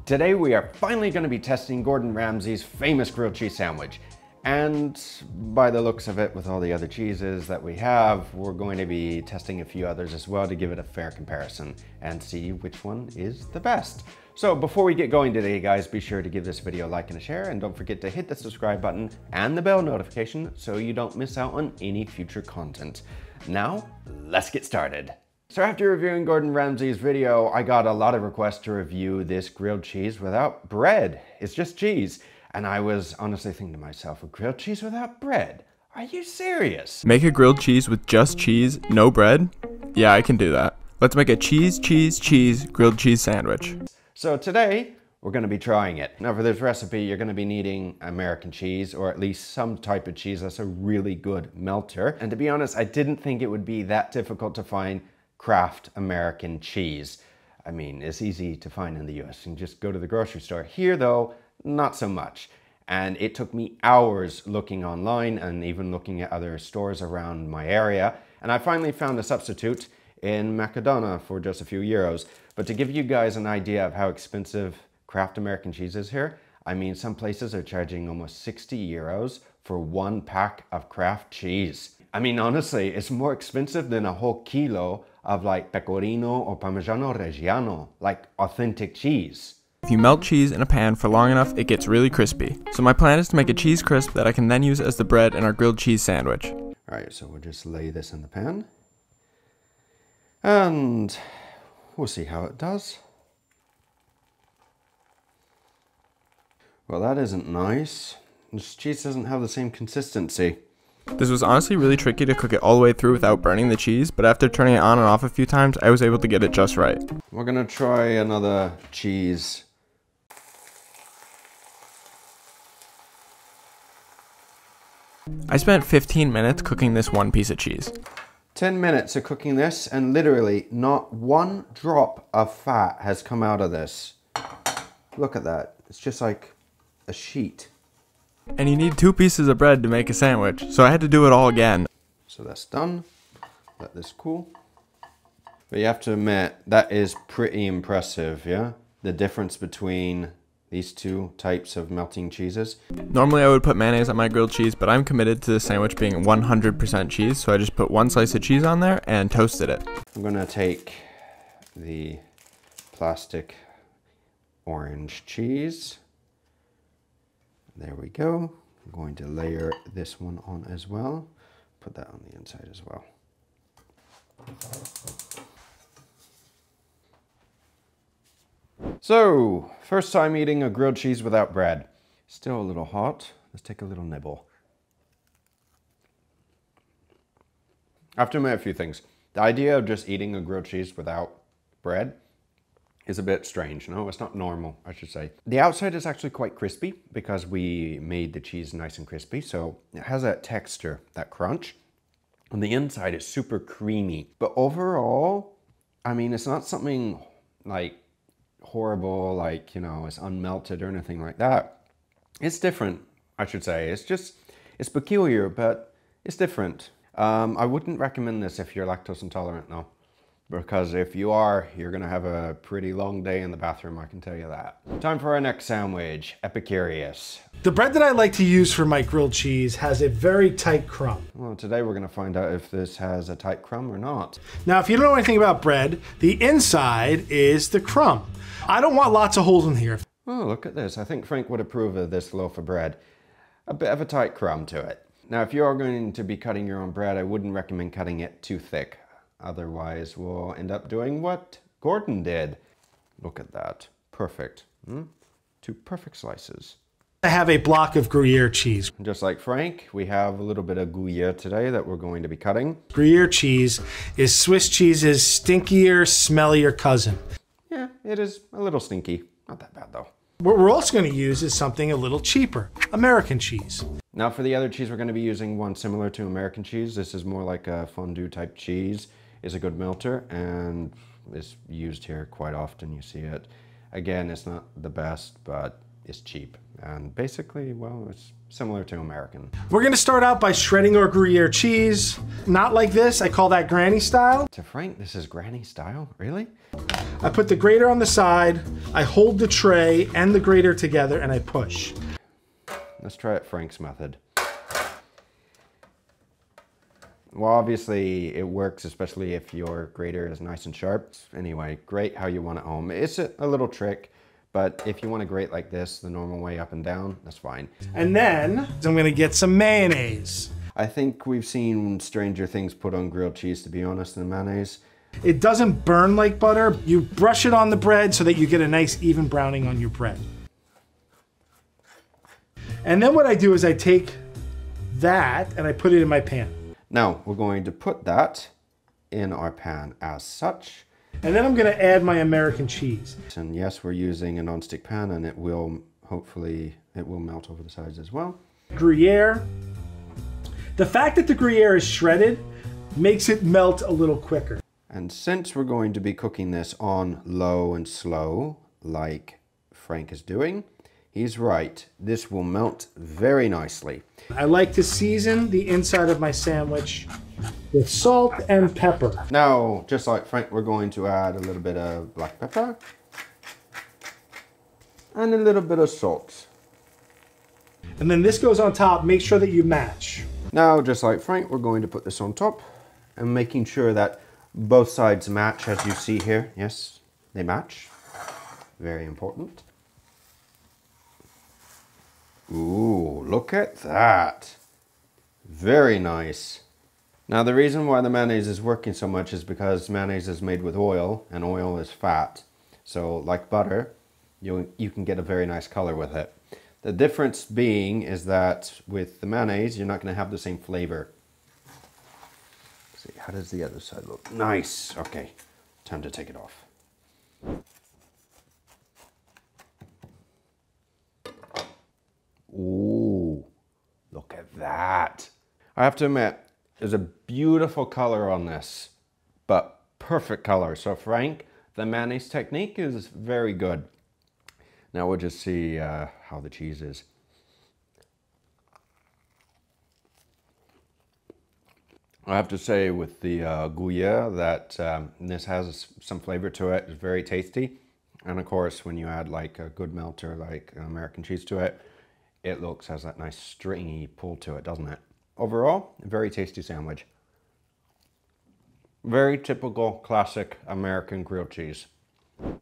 Today we are finally going to be testing Gordon Ramsay's famous grilled cheese sandwich. And by the looks of it, with all the other cheeses that we have, we're going to be testing a few others as well to give it a fair comparison and see which one is the best. So before we get going today, guys, be sure to give this video a like and a share, and don't forget to hit the subscribe button and the bell notification so you don't miss out on any future content. Now, let's get started. So after reviewing Gordon Ramsay's video, I got a lot of requests to review this grilled cheese without bread. It's just cheese. And I was honestly thinking to myself, a grilled cheese without bread? Are you serious? Make a grilled cheese with just cheese, no bread? Yeah, I can do that. Let's make a cheese grilled cheese sandwich. So today, we're going to be trying it. Now for this recipe, you're going to be needing American cheese, or at least some type of cheese that's a really good melter. And to be honest, I didn't think it would be that difficult to find Kraft American cheese. I mean, it's easy to find in the US. You can just go to the grocery store. Here though, not so much. And it took me hours looking online and even looking at other stores around my area. And I finally found a substitute in Makedon for just a few euros. But to give you guys an idea of how expensive Kraft American cheese is here, I mean, some places are charging almost 60 euros for one pack of Kraft cheese. I mean, honestly, it's more expensive than a whole kilo of like pecorino or parmigiano reggiano, like authentic cheese. If you melt cheese in a pan for long enough, it gets really crispy. So my plan is to make a cheese crisp that I can then use as the bread in our grilled cheese sandwich. All right, so we'll just lay this in the pan. And we'll see how it does. Well, that isn't nice. This cheese doesn't have the same consistency. This was honestly really tricky to cook it all the way through without burning the cheese, but after turning it on and off a few times, I was able to get it just right. We're gonna try another cheese. I spent 15 minutes cooking this one piece of cheese. 10 minutes of cooking this, and literally not one drop of fat has come out of this. Look at that. It's just like a sheet. And you need 2 pieces of bread to make a sandwich, so I had to do it all again. So that's done. Let this cool. But you have to admit, that is pretty impressive, yeah? The difference between these two types of melting cheeses. Normally I would put mayonnaise on my grilled cheese, but I'm committed to the sandwich being 100% cheese, so I just put 1 slice of cheese on there and toasted it. I'm gonna take the plastic orange cheese. There we go. I'm going to layer this one on as well. Put that on the inside as well. So, first time eating a grilled cheese without bread. Still a little hot. Let's take a little nibble. I have to admit a few things. The idea of just eating a grilled cheese without bread is a bit strange. No, it's not normal, I should say. The outside is actually quite crispy because we made the cheese nice and crispy. So it has that texture, that crunch. On the inside, it's super creamy. But overall, I mean, it's not something like horrible, like, you know, it's unmelted or anything like that. It's different, I should say. It's peculiar, but it's different. I wouldn't recommend this if you're lactose intolerant, though. Because if you are, you're gonna have a pretty long day in the bathroom, I can tell you that. Time for our next sandwich, Epicurious. The bread that I like to use for my grilled cheese has a very tight crumb. Well, today we're gonna find out if this has a tight crumb or not. Now, if you don't know anything about bread, the inside is the crumb. I don't want lots of holes in here. Oh, look at this. I think Frank would approve of this loaf of bread. A bit of a tight crumb to it. Now, if you are going to be cutting your own bread, I wouldn't recommend cutting it too thick. Otherwise, we'll end up doing what Gordon did. Look at that. Perfect. 2 perfect slices. I have a block of Gruyere cheese. Just like Frank, we have a little bit of Gruyere today that we're going to be cutting. Gruyere cheese is Swiss cheese's stinkier, smellier cousin. Yeah, it is a little stinky. Not that bad, though. What we're also going to use is something a little cheaper, American cheese. Now for the other cheese, we're going to be using one similar to American cheese. This is more like a fondue type cheese. It's a good melter and is used here quite often. You see it. Again, it's not the best, but it's cheap. And basically, well, it's similar to American. We're gonna start out by shredding our Gruyere cheese. Not like this, I call that granny style. To Frank, this is granny style? Really? I put the grater on the side, I hold the tray and the grater together, and I push. Let's try it Frank's method. Well, obviously it works, especially if your grater is nice and sharp. Anyway, grate how you want it home. It's a little trick, but if you want to grate like this, the normal way up and down, that's fine. And then I'm gonna get some mayonnaise. I think we've seen stranger things put on grilled cheese, to be honest, than mayonnaise. It doesn't burn like butter. You brush it on the bread so that you get a nice even browning on your bread. And then what I do is I take that and I put it in my pan. Now, we're going to put that in our pan as such. And then I'm gonna add my American cheese. And yes, we're using a non-stick pan and it will, hopefully, it will melt over the sides as well. Gruyere. The fact that the Gruyere is shredded makes it melt a little quicker. And since we're going to be cooking this on low and slow, like Frank is doing, he's right. This will melt very nicely. I like to season the inside of my sandwich with salt and pepper. Now, just like Frank, we're going to add a little bit of black pepper and a little bit of salt. And then this goes on top. Make sure that you match. Now, just like Frank, we're going to put this on top and making sure that both sides match, as you see here. Yes, they match. Very important. Ooh, look at that. Very nice. Now, the reason why the mayonnaise is working so much is because mayonnaise is made with oil, and oil is fat. So, like butter, you can get a very nice color with it. The difference being is that with the mayonnaise, you're not going to have the same flavor. Let's see, how does the other side look? Nice. Okay, time to take it off. Ooh, look at that. I have to admit, there's a beautiful color on this, but perfect color. So Frank, the mayonnaise technique is very good. Now we'll just see how the cheese is. I have to say with the Gruyere that this has some flavor to it. It's very tasty. And of course, when you add like a good melter, like American cheese to it, it has that nice stringy pull to it, doesn't it? Overall, a very tasty sandwich. Very typical, classic American grilled cheese.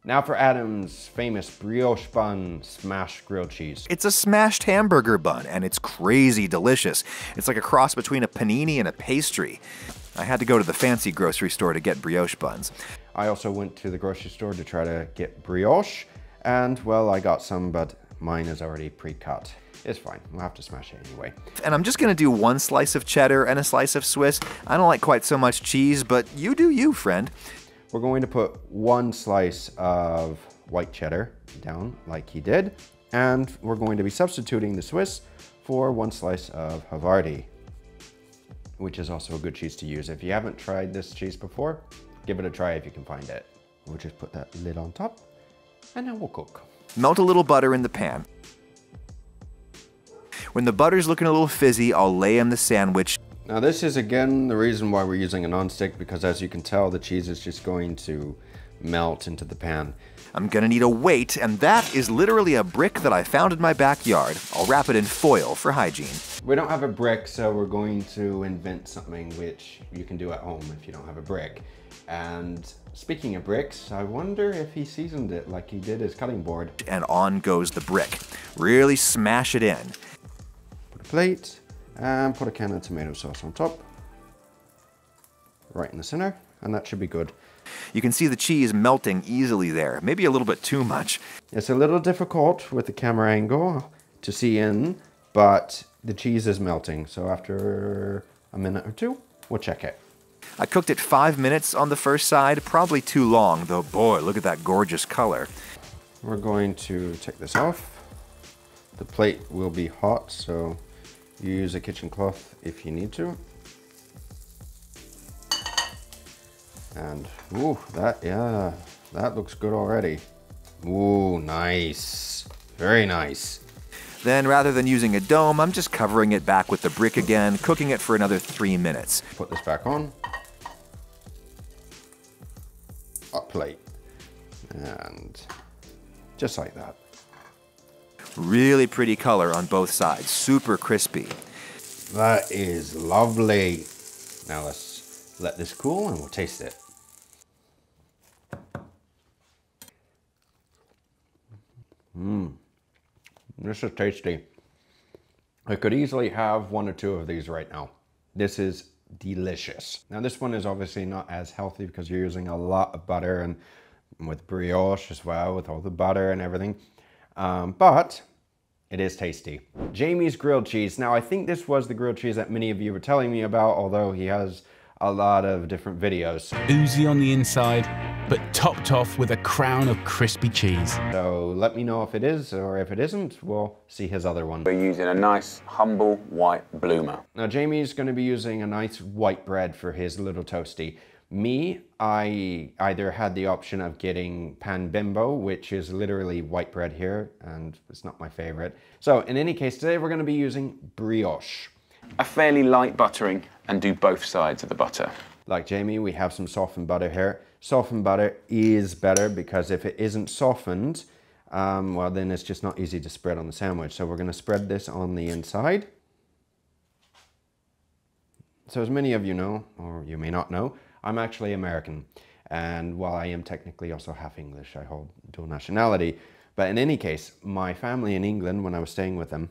Now for Adam's famous brioche bun smashed grilled cheese. It's a smashed hamburger bun, and it's crazy delicious. It's like a cross between a panini and a pastry. I had to go to the fancy grocery store to get brioche buns. I also went to the grocery store to try to get brioche, and well, I got some, but mine is already pre-cut. It's fine, we'll have to smash it anyway. And I'm just gonna do one slice of cheddar and a slice of Swiss. I don't like quite so much cheese, but you do you, friend. We're going to put one slice of white cheddar down like he did, and we're going to be substituting the Swiss for one slice of Havarti, which is also a good cheese to use. If you haven't tried this cheese before, give it a try if you can find it. We'll just put that lid on top, and then we'll cook. Melt a little butter in the pan. When the butter's looking a little fizzy, I'll lay in the sandwich. Now this is again the reason why we're using a non-stick, because as you can tell, the cheese is just going to melt into the pan. I'm gonna need a weight, and that is literally a brick that I found in my backyard. I'll wrap it in foil for hygiene. We don't have a brick, so we're going to invent something which you can do at home if you don't have a brick. And speaking of bricks, I wonder if he seasoned it like he did his cutting board. And on goes the brick. Really smash it in. Put a plate, and put a can of tomato sauce on top. Right in the center, and that should be good. You can see the cheese melting easily there, maybe a little bit too much. It's a little difficult with the camera angle to see in, but the cheese is melting. So after a minute or two, we'll check it. I cooked it 5 minutes on the first side, probably too long, though boy, look at that gorgeous color. We're going to take this off. The plate will be hot, so you use a kitchen cloth if you need to. And ooh, that looks good already. Ooh, nice. Very nice. Then rather than using a dome, I'm just covering it back with the brick again, cooking it for another 3 minutes. Put this back on. Hot plate. And just like that. Really pretty color on both sides, super crispy. That is lovely. Now let's let this cool and we'll taste it. This is tasty. I could easily have 1 or 2 of these right now. This is delicious. Now this one is obviously not as healthy because you're using a lot of butter and with brioche as well, with all the butter and everything. But it is tasty. Jamie's grilled cheese. Now I think this was the grilled cheese that many of you were telling me about, although he has a lot of different videos. Oozy on the inside, but topped off with a crown of crispy cheese. So let me know if it is, or if it isn't, we'll see his other one. We're using a nice, humble, white bloomer. Now Jamie's gonna be using a nice white bread for his little toasty. Me, I either had the option of getting pan bimbo, which is literally white bread here, and it's not my favorite. So in any case, today we're gonna be using brioche. A fairly light buttering and do both sides of the butter. Like Jamie, we have some softened butter here. Softened butter is better because if it isn't softened, well then it's just not easy to spread on the sandwich. So we're gonna spread this on the inside. So as many of you know, or you may not know, I'm actually American. And while I am technically also half English, I hold dual nationality. But in any case, my family in England, when I was staying with them,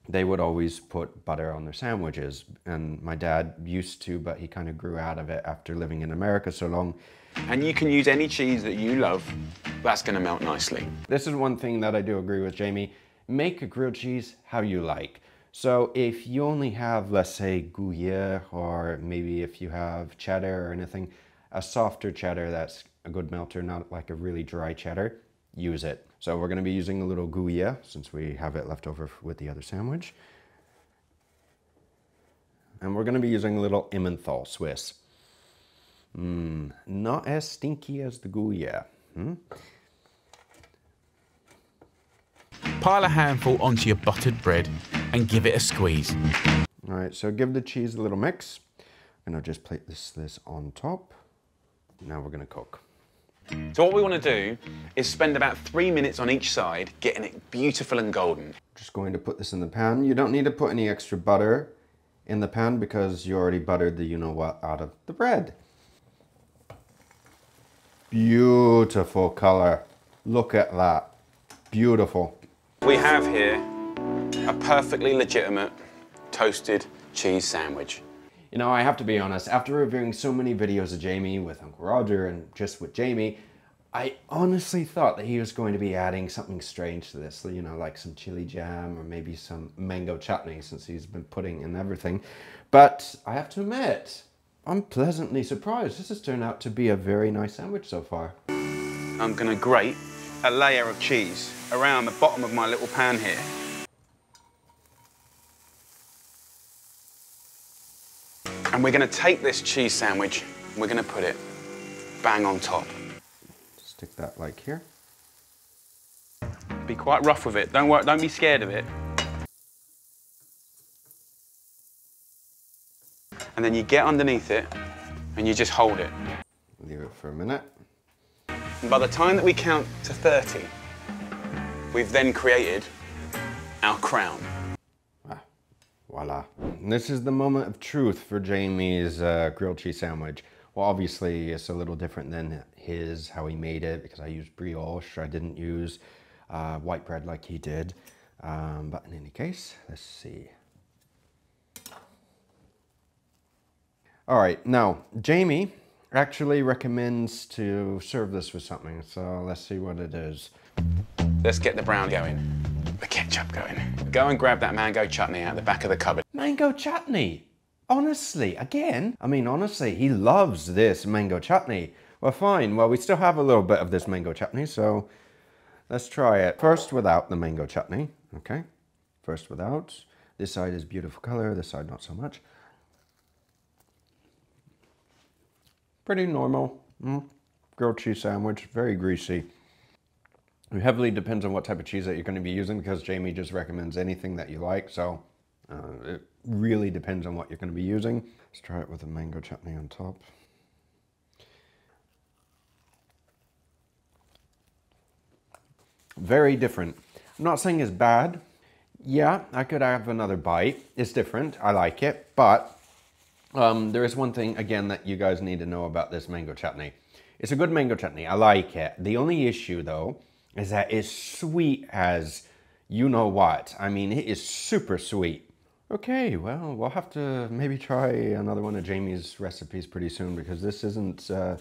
they would always put butter on their sandwiches. And my dad used to, but he kind of grew out of it after living in America so long. And you can use any cheese that you love. That's gonna melt nicely. This is one thing that I do agree with Jamie. Make a grilled cheese how you like. So if you only have, let's say, Gruyere, or maybe if you have cheddar or anything, a softer cheddar that's a good melter, not like a really dry cheddar, use it. So we're gonna be using a little Gruyere since we have it left over with the other sandwich. And we're gonna be using a little Emmenthal Swiss. Not as stinky as the Gruyere. Pile a handful onto your buttered bread and give it a squeeze. All right, so give the cheese a little mix. And I'll just place this on top. Now we're gonna cook. So what we want to do is spend about 3 minutes on each side, getting it beautiful and golden. Just going to put this in the pan. You don't need to put any extra butter in the pan because you already buttered the you-know-what out of the bread. Beautiful color. Look at that. Beautiful. We have here a perfectly legitimate toasted cheese sandwich. You know, I have to be honest, after reviewing so many videos of Jamie with Uncle Roger and just with Jamie, I honestly thought that he was going to be adding something strange to this, you know, like some chili jam or maybe some mango chutney since he's been putting in everything. But I have to admit, I'm pleasantly surprised. This has turned out to be a very nice sandwich so far. I'm gonna grate a layer of cheese around the bottom of my little pan here. And we're gonna take this cheese sandwich and we're gonna put it bang on top. Stick that like here. Be quite rough with it. Don't be scared of it. And then you get underneath it and you just hold it. Leave it for a minute. And by the time that we count to 30, we've then created our crown. Voila. And this is the moment of truth for Jamie's grilled cheese sandwich. Well, obviously it's a little different than his, how he made it, because I used brioche. I didn't use white bread like he did. But in any case, let's see. All right, now Jamie actually recommends to serve this with something. So let's see what it is. Let's get the brown going, the ketchup going. Go and grab that mango chutney out the back of the cupboard. Mango chutney? Honestly, again? I mean, honestly, he loves this mango chutney. Well, fine. Well, we still have a little bit of this mango chutney, so let's try it. First without the mango chutney, okay? First without. This side is beautiful color, this side not so much. Pretty normal. Grilled cheese sandwich, very greasy. It heavily depends on what type of cheese that you're going to be using because Jamie just recommends anything that you like, so it really depends on what you're going to be using. Let's try it with a mango chutney on top. Very different. I'm not saying it's bad. Yeah, I could have another bite. It's different. I like it. But there is one thing, again, that you guys need to know about this mango chutney. It's a good mango chutney. I like it. The only issue, though, is that it's sweet as you know what. I mean, it is super sweet. Okay, well, we'll have to maybe try another one of Jamie's recipes pretty soon, because this isn't a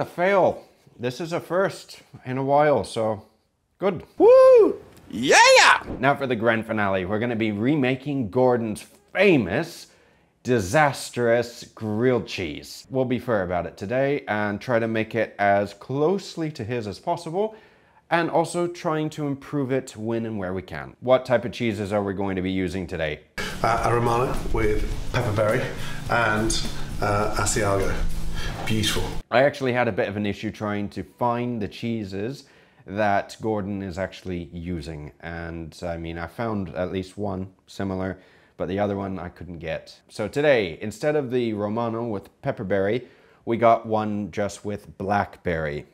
fail. This is a first in a while, so good. Woo! Yeah! Now for the grand finale, we're going to be remaking Gordon's famous disastrous grilled cheese. We'll be fair about it today and try to make it as closely to his as possible, and also trying to improve it when and where we can. What type of cheeses are we going to be using today? A Romano with pepperberry and Asiago. Beautiful. I actually had a bit of an issue trying to find the cheeses that Gordon is actually using, and I mean, I found at least one similar, but the other one I couldn't get. So today, instead of the Romano with pepperberry, we got one just with pepperberry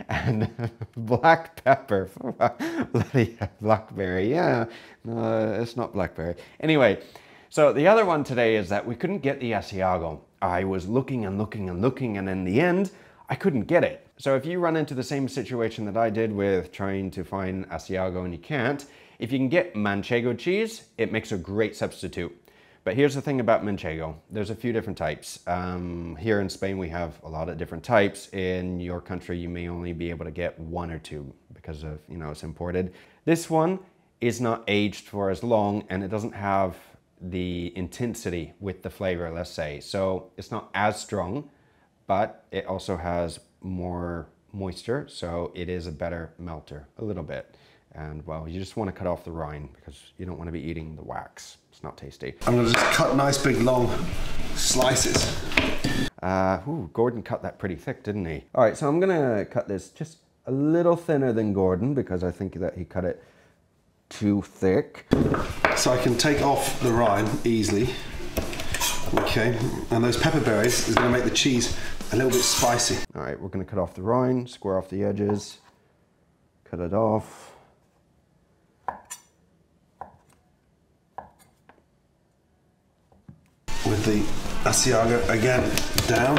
and black pepper. Blackberry, yeah, it's not blackberry. Anyway, so the other one today is that we couldn't get the Asiago. I was looking and looking and looking, and in the end, I couldn't get it. So if you run into the same situation that I did with trying to find Asiago and you can't, if you can get Manchego cheese, it makes a great substitute. But here's the thing about Manchego. There's a few different types. Here in Spain, we have a lot of different types. In your country, you may only be able to get one or two because of, you know, it's imported. This one is not aged for as long, and it doesn't have the intensity with the flavor, let's say. So it's not as strong, but it also has more moisture, so it is a better melter, a little bit. And well, you just want to cut off the rind because you don't want to be eating the wax. It's not tasty. I'm going to just cut nice big long slices. Gordon cut that pretty thick, didn't he? All right, so I'm going to cut this just a little thinner than Gordon because I think that he cut it too thick. So I can take off the rind easily. Okay, and those pepper berries is going to make the cheese a little bit spicy. All right, we're going to cut off the rind, square off the edges, cut it off. With the Asiago again down.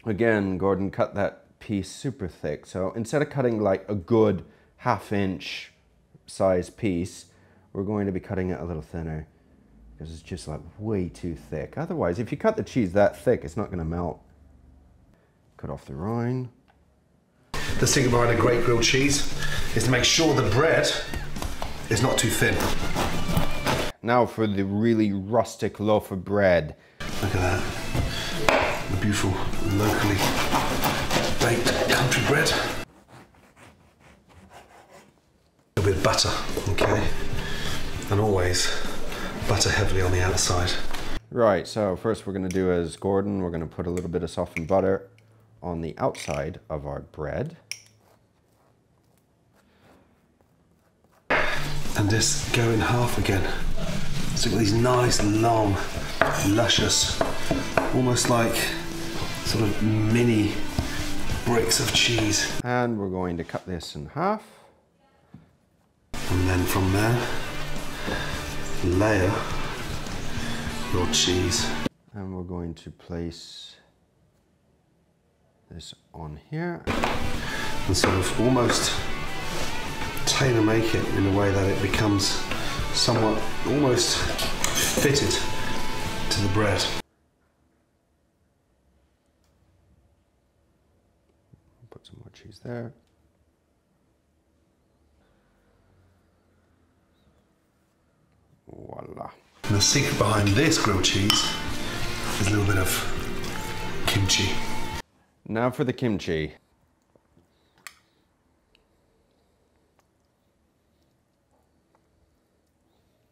Again, Gordon cut that piece super thick. So instead of cutting like a good half-inch size piece, we're going to be cutting it a little thinner because it's just like way too thick. Otherwise, if you cut the cheese that thick, it's not going to melt. Cut off the rind. The secret behind a great grilled cheese is to make sure the bread is not too thin. Now for the really rustic loaf of bread. Look at that. The beautiful, locally baked country bread. A little bit of butter, okay? And always butter heavily on the outside. Right, so first we're going to do as Gordon, we're going to put a little bit of softened butter on the outside of our bread. And just go in half again. So you've got these nice, long, luscious, almost like sort of mini bricks of cheese. And we're going to cut this in half. And then from there, layer your cheese. And we're going to place this on here. And sort of almost tailor make it in a way that it becomes somewhat almost fitted to the bread. Put some more cheese there. Voila. And the secret behind this grilled cheese is a little bit of kimchi. Now for the kimchi.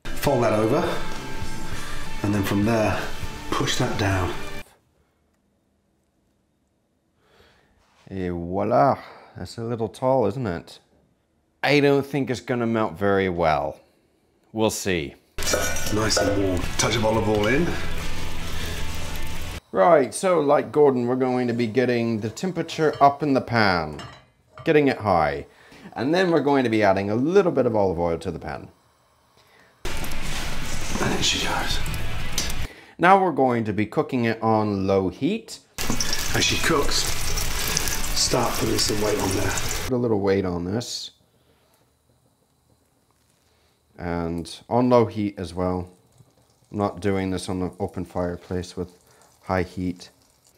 Fold that over, and then from there, push that down. Et voila. That's a little tall, isn't it? I don't think it's gonna melt very well. We'll see. Nice and warm. Touch of olive oil in. Right, so like Gordon, we're going to be getting the temperature up in the pan. getting it high. And then we're going to be adding a little bit of olive oil to the pan. And in she goes. Now we're going to be cooking it on low heat. As she cooks, start putting some weight on there. Put a little weight on this. And on low heat as well. I'm not doing this on an open fireplace with high heat.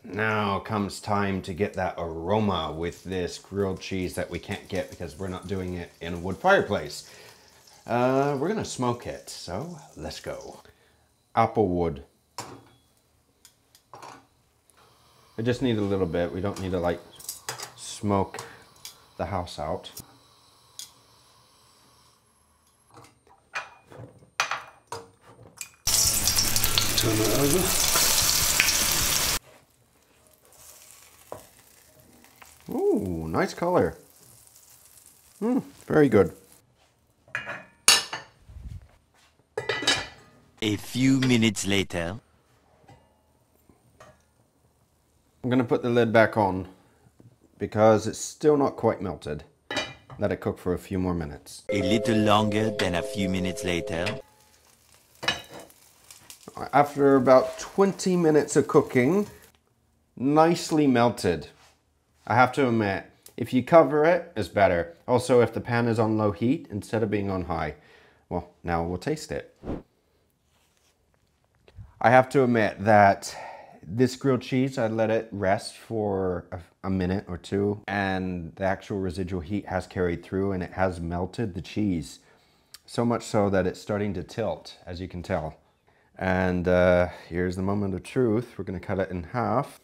Now comes time to get that aroma with this grilled cheese that we can't get because we're not doing it in a wood fireplace. We're gonna smoke it, so let's go. Applewood. I just need a little bit. We don't need to like smoke the house out. Turn that over. Ooh, nice color. Very good. A few minutes later. I'm gonna put the lid back on because it's still not quite melted. Let it cook for a few more minutes. A little longer than a few minutes later. After about 20 minutes of cooking, nicely melted. I have to admit, if you cover it, it's better. Also, if the pan is on low heat instead of being on high. Well, now we'll taste it. I have to admit that this grilled cheese, I let it rest for a minute or two, and the actual residual heat has carried through and it has melted the cheese. So much so that it's starting to tilt, as you can tell. And here's the moment of truth. We're gonna cut it in half.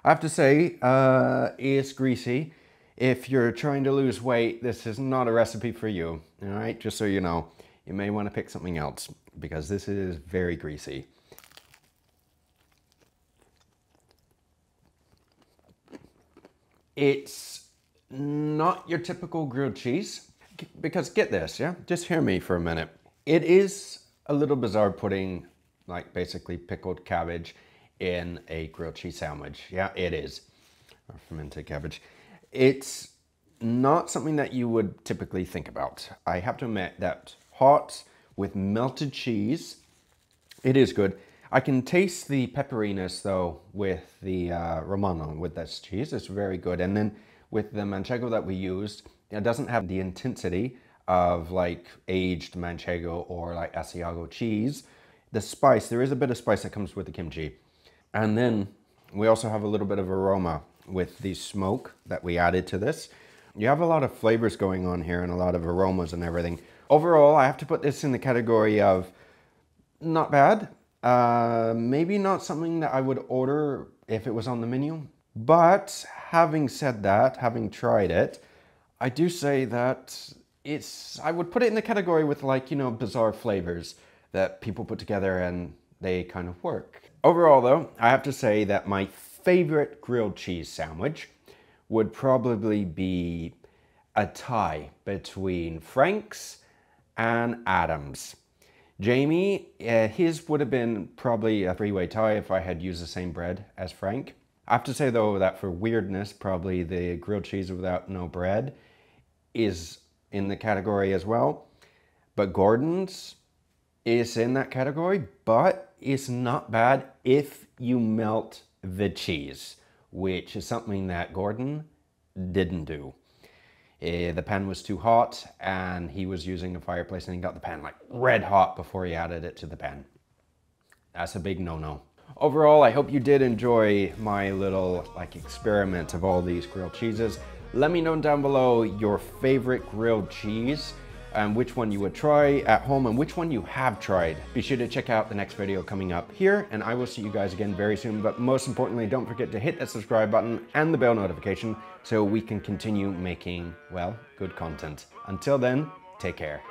I have to say, it's greasy. If you're trying to lose weight, this is not a recipe for you, all right? Just so you know, you may want to pick something else because this is very greasy. It's not your typical grilled cheese because get this, yeah? Just hear me for a minute. It is a little bizarre putting like basically pickled cabbage in a grilled cheese sandwich. Yeah, it is. Or fermented cabbage. It's not something that you would typically think about. I have to admit that hot with melted cheese, it is good. I can taste the pepperiness though with the Romano, with this cheese. It's very good. And then with the manchego that we used, it doesn't have the intensity of like aged manchego or like Asiago cheese. The spice, there is a bit of spice that comes with the kimchi. And then we also have a little bit of aroma with the smoke that we added to this. You have a lot of flavors going on here and a lot of aromas and everything. Overall, I have to put this in the category of not bad. Maybe not something that I would order if it was on the menu. But having said that, having tried it, I do say that I would put it in the category with like, you know, bizarre flavors that people put together and they kind of work. Overall though, I have to say that my favorite grilled cheese sandwich would probably be a tie between Frank's and Adam's. Jamie, his would have been probably a three-way tie if I had used the same bread as Frank. I have to say though that for weirdness, probably the grilled cheese without no bread is in the category as well. But Gordon's is in that category, but it's not bad if you melt the cheese, which is something that Gordon didn't do. The pan was too hot and he was using a fireplace and he got the pan like red hot before he added it to the pan. That's a big no-no. Overall, I hope you did enjoy my little like experiment of all these grilled cheeses. Let me know down below your favorite grilled cheese and which one you would try at home and which one you have tried. Be sure to check out the next video coming up here and I will see you guys again very soon. But most importantly, don't forget to hit that subscribe button and the bell notification so we can continue making, well, good content. Until then, take care.